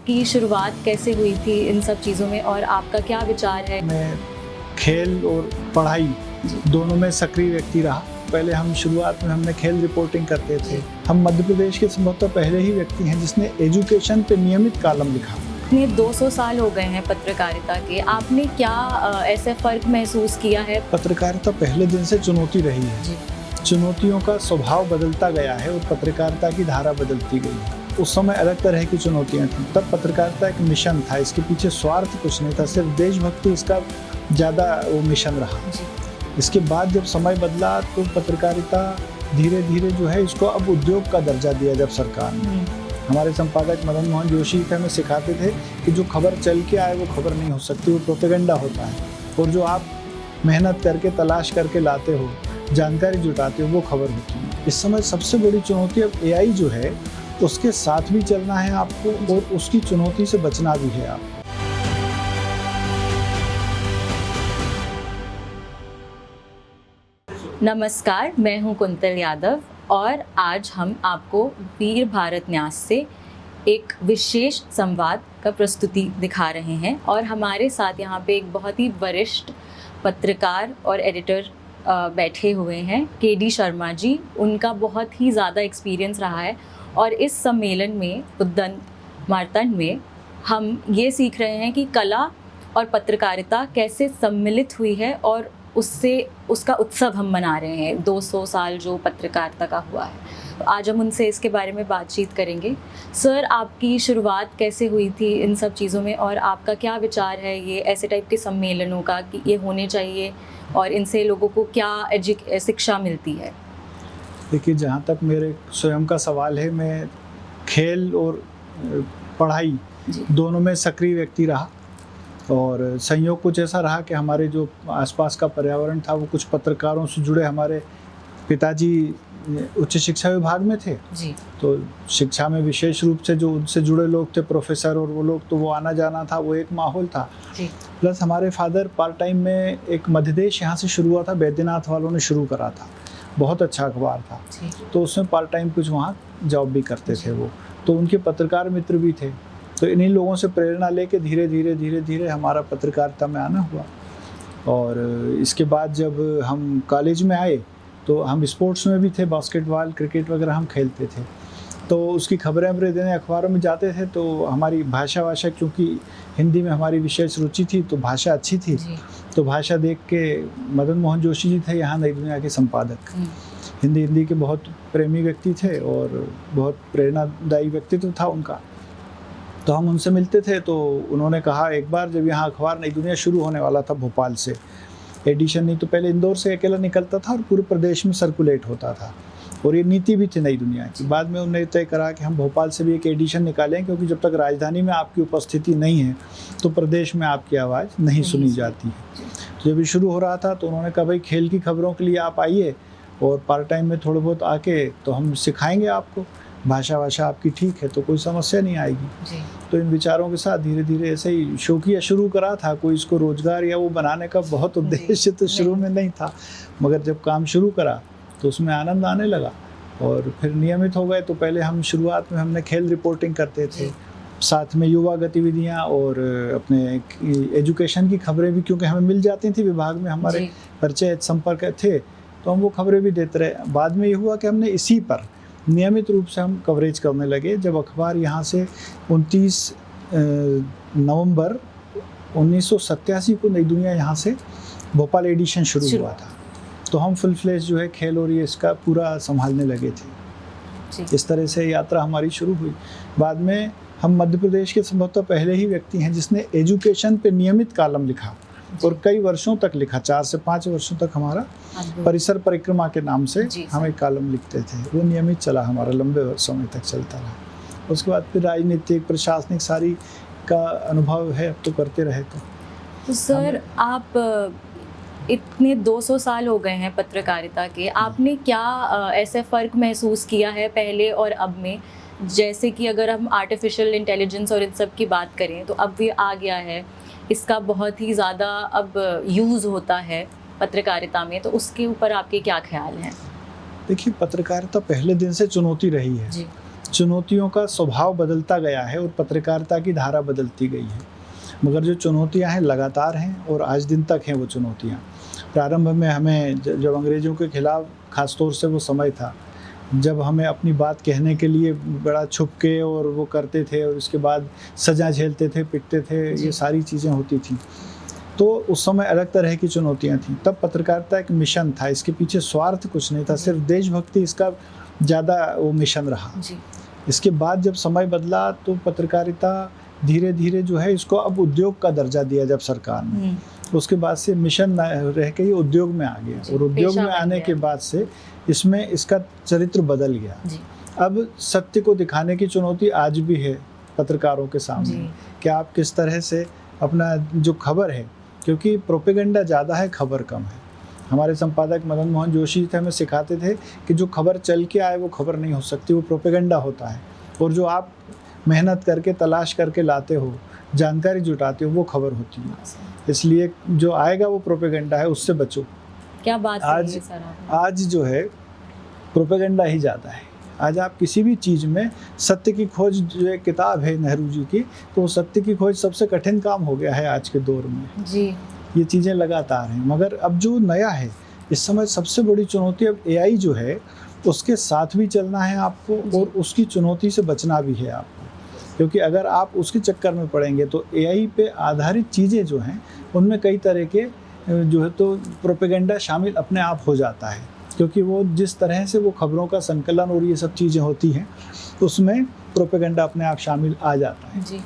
आपकी शुरुआत कैसे हुई थी इन सब चीज़ों में और आपका क्या विचार है? मैं खेल और पढ़ाई दोनों में सक्रिय व्यक्ति रहा। पहले हम शुरुआत में हमने खेल रिपोर्टिंग करते थे। हम मध्य प्रदेश के संभवतः पहले ही व्यक्ति हैं जिसने एजुकेशन पे नियमित कॉलम लिखा। इतने 200 साल हो गए हैं पत्रकारिता के, आपने क्या ऐसे फ़र्क महसूस किया है? पत्रकारिता पहले दिन से चुनौती रही है जी। चुनौतियों का स्वभाव बदलता गया है और पत्रकारिता की धारा बदलती गई है। उस समय अलग तरह की चुनौतियां थीं। तब पत्रकारिता एक मिशन था, इसके पीछे स्वार्थ कुछ नहीं था, सिर्फ देशभक्ति इसका ज़्यादा वो मिशन रहा। इसके बाद जब समय बदला तो पत्रकारिता धीरे धीरे जो है इसको अब उद्योग का दर्जा दिया जब सरकार ने। हमारे संपादक मदन मोहन जोशी हमें सिखाते थे कि जो खबर चल के आए वो खबर नहीं हो सकती, वो प्रोपेगेंडा होता है, और जो आप मेहनत करके तलाश करके लाते हो, जानकारी जुटाते हो, वो खबर होती है। इस समय सबसे बड़ी चुनौती अब एआई जो है उसके साथ भी चलना है आपको और उसकी चुनौती से बचना भी है आपको। नमस्कार, मैं हूं कुंतल यादव और आज हम आपको वीर भारत न्यास से एक विशेष संवाद का प्रस्तुति दिखा रहे हैं। और हमारे साथ यहाँ पे एक बहुत ही वरिष्ठ पत्रकार और एडिटर बैठे हुए हैं, केडी शर्मा जी। उनका बहुत ही ज़्यादा एक्सपीरियंस रहा है और इस सम्मेलन में उद्दंड मार्तंड में हम ये सीख रहे हैं कि कला और पत्रकारिता कैसे सम्मिलित हुई है और उसका उत्सव हम मना रहे हैं, 200 साल जो पत्रकारिता का हुआ है। तो आज हम उनसे इसके बारे में बातचीत करेंगे। सर, आपकी शुरुआत कैसे हुई थी इन सब चीज़ों में और आपका क्या विचार है ये ऐसे टाइप के सम्मेलनों का कि ये होने चाहिए और इनसे लोगों को क्या शिक्षा मिलती है? देखिए, जहाँ तक मेरे स्वयं का सवाल है, मैं खेल और पढ़ाई दोनों में सक्रिय व्यक्ति रहा और संयोग कुछ ऐसा रहा कि हमारे जो आसपास का पर्यावरण था वो कुछ पत्रकारों से जुड़े, हमारे पिताजी उच्च शिक्षा विभाग में थे जी। तो शिक्षा में विशेष रूप से जो उनसे जुड़े लोग थे, प्रोफेसर और वो लोग, तो वो आना जाना था, वो एक माहौल था जी। प्लस हमारे फादर पार्ट टाइम में एक मध्यदेश यहाँ से शुरू हुआ था, बैद्यनाथ वालों ने शुरू करा था, बहुत अच्छा अखबार था, तो उसमें पार्ट टाइम कुछ वहाँ जॉब भी करते थे वो, तो उनके पत्रकार मित्र भी थे। तो इन्हीं लोगों से प्रेरणा लेके धीरे धीरे हमारा पत्रकारिता में आना हुआ। और इसके बाद जब हम कॉलेज में आए तो हम स्पोर्ट्स में भी थे, बास्केटबॉल, क्रिकेट वगैरह हम खेलते थे, तो उसकी खबरें देने अखबारों में जाते थे। तो हमारी भाषा क्योंकि हिंदी में हमारी विशेष रुचि थी तो भाषा अच्छी थी, तो भाषा देख के मदन मोहन जोशी जी थे यहाँ नई दुनिया के संपादक, हिंदी के बहुत प्रेमी व्यक्ति थे और बहुत प्रेरणादायी व्यक्तित्व था उनका। तो हम उनसे मिलते थे तो उन्होंने कहा एक बार, जब यहाँ अखबार नई दुनिया शुरू होने वाला था भोपाल से, एडिशन नहीं तो पहले इंदौर से अकेला निकलता था और पूरे प्रदेश में सर्कुलेट होता था, और ये नीति भी थी नई दुनिया की। बाद में उन्होंने तय करा कि हम भोपाल से भी एक एडिशन निकालें, क्योंकि जब तक राजधानी में आपकी उपस्थिति नहीं है तो प्रदेश में आपकी आवाज़ नहीं सुनी जाती है। तो जब ये शुरू हो रहा था तो उन्होंने कहा भाई खेल की खबरों के लिए आप आइए और पार्ट टाइम में थोड़े बहुत आके तो हम सिखाएंगे आपको, भाषा आपकी ठीक है तो कोई समस्या नहीं आएगी जी। तो इन विचारों के साथ धीरे धीरे ऐसे ही शौकिया शुरू करा था, कोई इसको रोजगार या वो बनाने का बहुत उद्देश्य तो शुरू में नहीं था, मगर जब काम शुरू करा तो उसमें आनंद आने लगा और फिर नियमित हो गए। तो पहले हम शुरुआत में हमने खेल रिपोर्टिंग करते थे, साथ में युवा गतिविधियाँ और अपने एजुकेशन की खबरें भी, क्योंकि हमें मिल जाती थी विभाग में, हमारे परिचय संपर्क थे तो हम वो खबरें भी देते रहे। बाद में ये हुआ कि हमने इसी पर नियमित रूप से हम कवरेज करने लगे। जब अखबार यहाँ से 29 नवंबर 1987 को नई दुनिया यहाँ से भोपाल एडिशन शुरू हुआ था, तो हम फुल फ्लेज जो है खेल और ये इसका पूरा संभालने लगे थे। इस तरह से यात्रा हमारी शुरू हुई। बाद में हम मध्य प्रदेश के संभवतः पहले ही व्यक्ति हैं जिसने एजुकेशन पे नियमित कॉलम लिखा और कई वर्षों तक लिखा, 4 से 5 वर्षों तक हमारा परिसर परिक्रमा के नाम से हम एक कॉलम लिखते थे, वो नियमित चला हमारा, लंबे समय तक चलता रहा। उसके बाद फिर राजनीतिक प्रशासनिक सारी का अनुभव है, अब तो करते रहे। तो सर, आप इतने 200 साल हो गए हैं पत्रकारिता के, आपने क्या ऐसे फ़र्क महसूस किया है पहले और अब में? जैसे कि अगर हम आर्टिफिशियल इंटेलिजेंस और इन सब की बात करें तो अब भी आ गया है, इसका बहुत ही ज़्यादा अब यूज़ होता है पत्रकारिता में, तो उसके ऊपर आपके क्या ख्याल हैं? देखिए, पत्रकारिता पहले दिन से चुनौती रही है चुनौतियों का स्वभाव बदलता गया है और पत्रकारिता की धारा बदलती गई है, मगर जो चुनौतियां हैं लगातार हैं और आज दिन तक हैं वो चुनौतियां। प्रारंभ में हमें जब अंग्रेज़ों के खिलाफ ख़ासतौर से वो समय था जब हमें अपनी बात कहने के लिए बड़ा छुप के और वो करते थे और उसके बाद सज़ा झेलते थे, पिटते थे, ये सारी चीज़ें होती थी। तो उस समय अलग तरह की चुनौतियां थीं। तब पत्रकारिता एक मिशन था, इसके पीछे स्वार्थ कुछ नहीं था, सिर्फ देशभक्ति इसका ज़्यादा वो मिशन रहा। इसके बाद जब समय बदला तो पत्रकारिता धीरे धीरे जो है इसको अब उद्योग का दर्जा दिया जब सरकार ने, उसके बाद से मिशन रह के ये उद्योग में आ गया और उद्योग में आने के बाद से इसमें इसका चरित्र बदल गया। अब सत्य को दिखाने की चुनौती आज भी है पत्रकारों के सामने कि आप किस तरह से अपना जो खबर है, क्योंकि प्रोपेगेंडा ज़्यादा है, खबर कम है। हमारे संपादक मदन मोहन जोशी थे, हमें सिखाते थे कि जो खबर चल के आए वो खबर नहीं हो सकती, वो प्रोपेगेंडा होता है, और जो आप मेहनत करके तलाश करके लाते हो, जानकारी जुटाते हो, वो खबर होती है। इसलिए जो आएगा वो प्रोपेगेंडा है, उससे बचो। क्या बात आज आज जो है प्रोपेगेंडा ही ज़्यादा है। आज आप किसी भी चीज़ में सत्य की खोज, जो एक किताब है नेहरू जी की, तो सत्य की खोज सबसे कठिन काम हो गया है आज के दौर में जी। ये चीज़ें लगातार हैं, मगर अब जो नया है इस समय सबसे बड़ी चुनौती अब एआई जो है उसके साथ भी चलना है आपको और उसकी चुनौती से बचना भी है आपको, क्योंकि अगर आप उसके चक्कर में पड़ेंगे तो एआई पे आधारित चीज़ें जो हैं उनमें कई तरह के जो है तो प्रोपेगेंडा शामिल अपने आप हो जाता है, क्योंकि वो जिस तरह से वो खबरों का संकलन और ये सब चीज़ें होती हैं उसमें प्रोपेगेंडा अपने आप शामिल आ जाता है जी।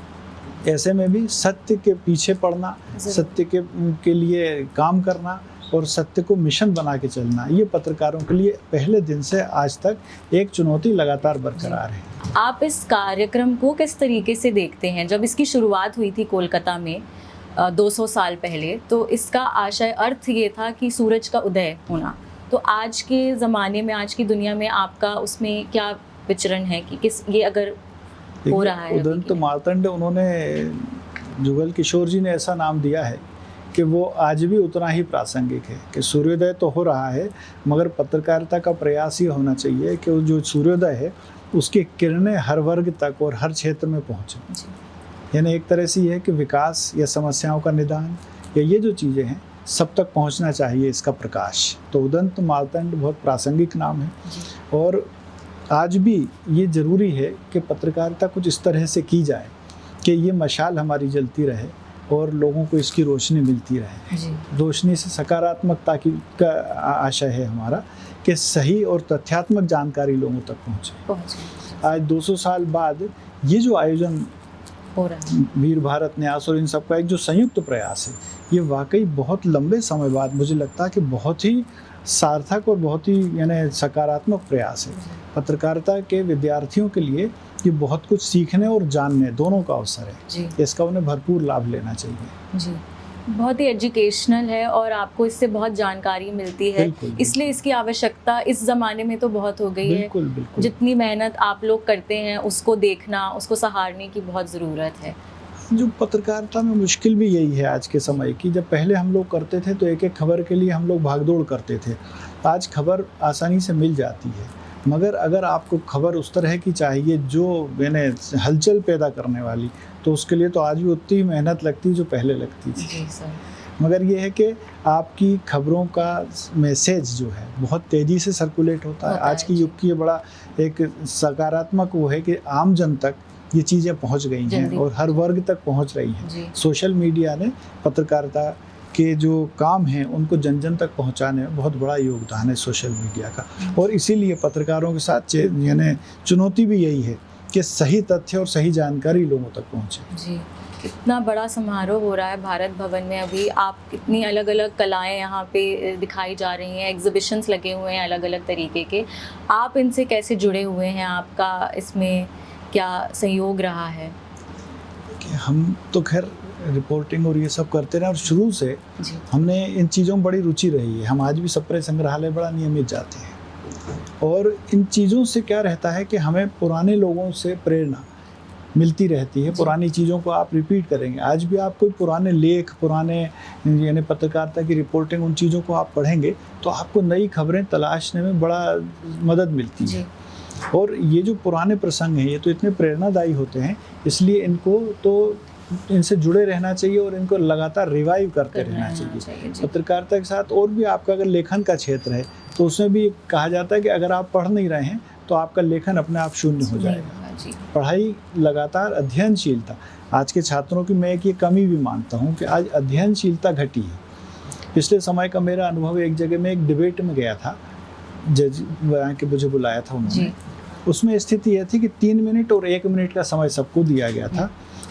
ऐसे में भी सत्य के पीछे पड़ना, सत्य के लिए काम करना और सत्य को मिशन बना के चलना, ये पत्रकारों के लिए पहले दिन से आज तक एक चुनौती लगातार बरकरार है। आप इस कार्यक्रम को किस तरीके से देखते हैं? जब इसकी शुरुआत हुई थी कोलकाता में 200 साल पहले, तो इसका आशय अर्थ ये था कि सूरज का उदय होना। तो आज के ज़माने में, आज की दुनिया में आपका उसमें क्या विचरण है कि किस ये अगर हो रहा है? उदंत मार्तंड, उन्होंने जुगल किशोर जी ने ऐसा नाम दिया है कि वो आज भी उतना ही प्रासंगिक है कि सूर्योदय तो हो रहा है, मगर पत्रकारिता का प्रयास ये होना चाहिए कि जो सूर्योदय है उसकी किरणें हर वर्ग तक और हर क्षेत्र में पहुँचें। यानी एक तरह से ये है कि विकास या समस्याओं का निदान या ये जो चीज़ें हैं सब तक पहुंचना चाहिए इसका प्रकाश। तो उदंत मार्तंड बहुत प्रासंगिक नाम है और आज भी ये ज़रूरी है कि पत्रकारिता कुछ इस तरह से की जाए कि ये मशाल हमारी जलती रहे और लोगों को इसकी रोशनी मिलती रहे। रोशनी से सकारात्मकता का आशय है हमारा कि सही और तथ्यात्मक जानकारी लोगों तक पहुँचे। आज 200 साल बाद ये जो आयोजन हो रहा है, वीर भारत न्यास और इन सब का एक जो संयुक्त प्रयास है, ये वाकई बहुत लंबे समय बाद मुझे लगता है कि बहुत ही सार्थक और बहुत ही यानी सकारात्मक प्रयास है। पत्रकारिता के विद्यार्थियों के लिए ये बहुत कुछ सीखने और जानने दोनों का अवसर है, इसका उन्हें भरपूर लाभ लेना चाहिए जी। बहुत ही एजुकेशनल है और आपको इससे बहुत जानकारी मिलती है, इसलिए इसकी आवश्यकता इस ज़माने में तो बहुत हो गई है। जितनी मेहनत आप लोग करते हैं उसको देखना, उसको सहारने की बहुत ज़रूरत है। जो पत्रकारिता में मुश्किल भी यही है आज के समय की, जब पहले हम लोग करते थे तो एक एक खबर के लिए हम लोग भागदौड़ करते थे। आज खबर आसानी से मिल जाती है, मगर अगर आपको खबर उस तरह की चाहिए जो यानी हलचल पैदा करने वाली, तो उसके लिए तो आज भी उतनी ही मेहनत लगती है जो पहले लगती थी जी सर। मगर ये है कि आपकी खबरों का मैसेज जो है बहुत तेज़ी से सर्कुलेट होता है। आज की युग की ये बड़ा एक सकारात्मक वो है कि आम जन तक ये चीज़ें पहुंच गई हैं और हर वर्ग तक पहुंच रही हैं। सोशल मीडिया ने पत्रकारिता के जो काम हैं उनको जन जन तक पहुंचाने में बहुत बड़ा योगदान है सोशल मीडिया का, और इसीलिए पत्रकारों के साथ यानी चुनौती भी यही है कि सही तथ्य और सही जानकारी लोगों तक पहुंचे जी। कितना बड़ा समारोह हो रहा है भारत भवन में अभी, आप कितनी अलग अलग कलाएं यहाँ पे दिखाई जा रही हैं, एग्जिबिशंस लगे हुए हैं अलग अलग तरीके के। आप इनसे कैसे जुड़े हुए हैं, आपका इसमें क्या सहयोग रहा है? कि हम तो खैर रिपोर्टिंग और ये सब करते रहे और शुरू से हमने इन चीज़ों में बड़ी रुचि रही है। हम आज भी सप्रे संग्रहालय बड़ा नियमित जाते हैं और इन चीज़ों से क्या रहता है कि हमें पुराने लोगों से प्रेरणा मिलती रहती है। पुरानी चीज़ों को आप रिपीट करेंगे, आज भी आप कोई पुराने लेख, पुराने यानी पत्रकारिता की रिपोर्टिंग, उन चीज़ों को आप पढ़ेंगे तो आपको नई खबरें तलाशने में बड़ा मदद मिलती है। और ये जो पुराने प्रसंग हैं ये तो इतने प्रेरणादायी होते हैं, इसलिए इनको तो इनसे जुड़े रहना चाहिए और इनको लगातार रिवाइव करते रहना चाहिए। पत्रकारिता के साथ और भी आपका अगर लेखन का क्षेत्र है तो उसमें भी कहा जाता है कि अगर आप पढ़ नहीं रहे हैं तो आपका लेखन अपने आप शून्य हो जाएगा। पढ़ाई लगातार अध्ययनशीलता, आज के छात्रों की मैं एक ये कमी भी मानता हूँ कि आज अध्ययनशीलता घटी है। पिछले समय का मेरा अनुभव, एक जगह में एक डिबेट में गया था, जज के मुझे बुलाया था उन्होंने, उसमें स्थिति यह थी कि 3 मिनट और 1 मिनट का समय सबको दिया गया था।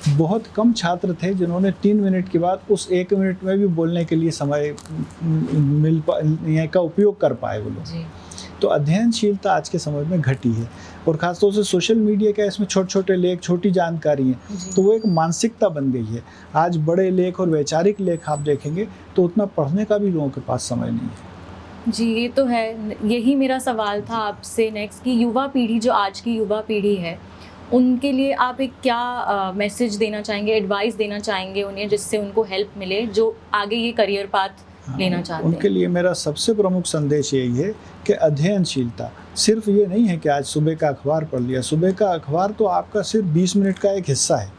बहुत कम छात्र थे जिन्होंने 3 मिनट के बाद उस 1 मिनट में भी बोलने के लिए समय का उपयोग कर पाए वो लोग। तो अध्ययनशीलता आज के समय में घटी है, और खासतौर से सोशल मीडिया का इसमें छोटे छोटे लेख, छोटी जानकारी है, तो वो एक मानसिकता बन गई है। आज बड़े लेख और वैचारिक लेख आप देखेंगे तो उतना पढ़ने का भी लोगों के पास समय नहीं है। जी, ये तो है। यही मेरा सवाल था आपसे नेक्स्ट कि युवा पीढ़ी, जो आज की युवा पीढ़ी है, उनके लिए आप एक क्या मैसेज देना चाहेंगे, एडवाइस देना चाहेंगे उन्हें, जिससे उनको हेल्प मिले जो आगे ये करियर पाथ लेना चाहते हैं? उनके लिए मेरा सबसे प्रमुख संदेश यही है कि अध्ययनशीलता सिर्फ ये नहीं है कि आज सुबह का अखबार पढ़ लिया। सुबह का अखबार तो आपका सिर्फ 20 मिनट का एक हिस्सा है,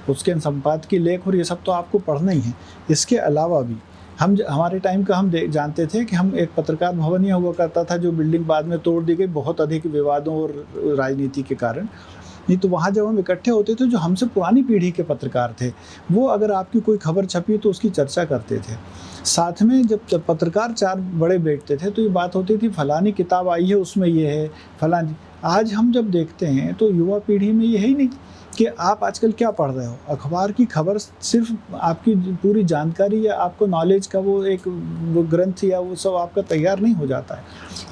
उसके संपादकीय लेख और ये सब तो आपको पढ़ना ही है। इसके अलावा भी हमारे टाइम का हम जानते थे कि हम एक पत्रकार भवन यहाँ हुआ करता था, जो बिल्डिंग बाद में तोड़ दी गई बहुत अधिक विवादों और राजनीति के कारण। नहीं तो वहाँ जब हम इकट्ठे होते थे, जो हमसे पुरानी पीढ़ी के पत्रकार थे, वो अगर आपकी कोई खबर छपी तो उसकी चर्चा करते थे। साथ में जब पत्रकार 4 बड़े बैठते थे तो ये बात होती थी, फलानी किताब आई है उसमें ये है, फलानी। आज हम जब देखते हैं तो युवा पीढ़ी में ये है ही नहीं कि आप आजकल क्या पढ़ रहे हो। अखबार की खबर सिर्फ आपकी पूरी जानकारी या आपको नॉलेज का वो ग्रंथ या वो सब आपका तैयार नहीं हो जाता है।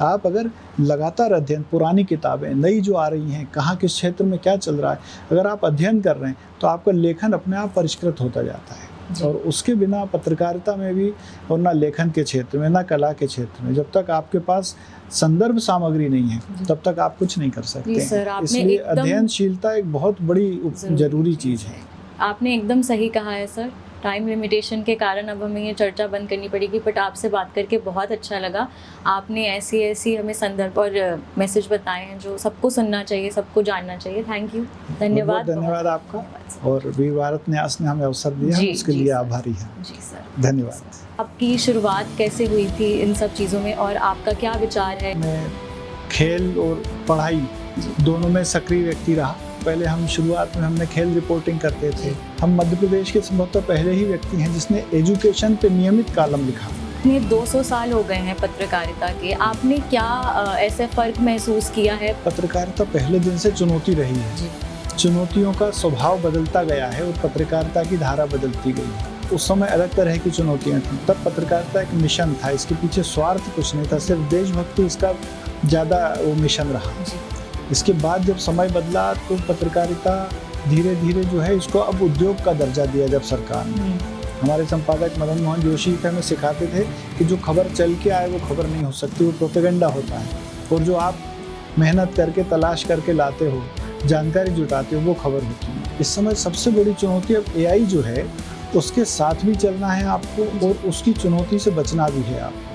आप अगर लगातार अध्ययन, पुरानी किताबें, नई जो आ रही हैं, कहाँ किस क्षेत्र में क्या चल रहा है, अगर आप अध्ययन कर रहे हैं तो आपका लेखन अपने आप परिष्कृत होता जाता है। और उसके बिना पत्रकारिता में भी, और ना लेखन के क्षेत्र में, ना कला के क्षेत्र में, जब तक आपके पास संदर्भ सामग्री नहीं है तब तक आप कुछ नहीं कर सकते हैं। इसलिए अध्ययनशीलता एक बहुत बड़ी जरूरी चीज़ है। आपने एकदम सही कहा है सर। टाइम लिमिटेशन के कारण अब हमें ये चर्चा बंद करनी पड़ेगी, बट आपसे बात करके बहुत अच्छा लगा। आपने ऐसी हमें संदर्भ और मैसेज बताए हैं जो सबको सुनना चाहिए, सबको जानना चाहिए। थैंक यू, धन्यवाद। धन्यवाद आपका, और वीर भारत न्यास ने हमें अवसर दिया, उसके लिए आभारी हैं। जी सर, धन्यवाद। आपकी शुरुआत कैसे हुई थी इन सब चीज़ों में, और आपका क्या विचार है? मैं खेल और पढ़ाई दोनों में सक्रिय व्यक्ति रहा। पहले हम शुरुआत में हमने खेल रिपोर्टिंग करते थे। हम मध्य प्रदेश के संभवतः पहले ही व्यक्ति हैं जिसने एजुकेशन पे नियमित कॉलम लिखा। ये 200 साल हो गए हैं पत्रकारिता के, आपने क्या ऐसे फर्क महसूस किया है? पत्रकारिता पहले दिन से चुनौती रही है। चुनौतियों का स्वभाव बदलता गया है और पत्रकारिता की धारा बदलती गई है। उस समय अलग तरह की चुनौतियाँ थीं। तब पत्रकारिता एक मिशन था, इसके पीछे स्वार्थ कुछ नहीं था, सिर्फ देशभक्ति इसका ज़्यादा वो मिशन रहा। इसके बाद जब समय बदला तो पत्रकारिता धीरे धीरे जो है इसको अब उद्योग का दर्जा दिया जब सरकार ने। हमारे संपादक मदन मोहन जोशी हमें सिखाते थे कि जो खबर चल के आए वो खबर नहीं हो सकती, वो प्रोपेगेंडा होता है, और जो आप मेहनत करके तलाश करके लाते हो, जानकारी जुटाते हो, वो खबर होती है। इस समय सबसे बड़ी चुनौती अब AI जो है उसके साथ भी चलना है आपको, और उसकी चुनौती से बचना भी है आपको।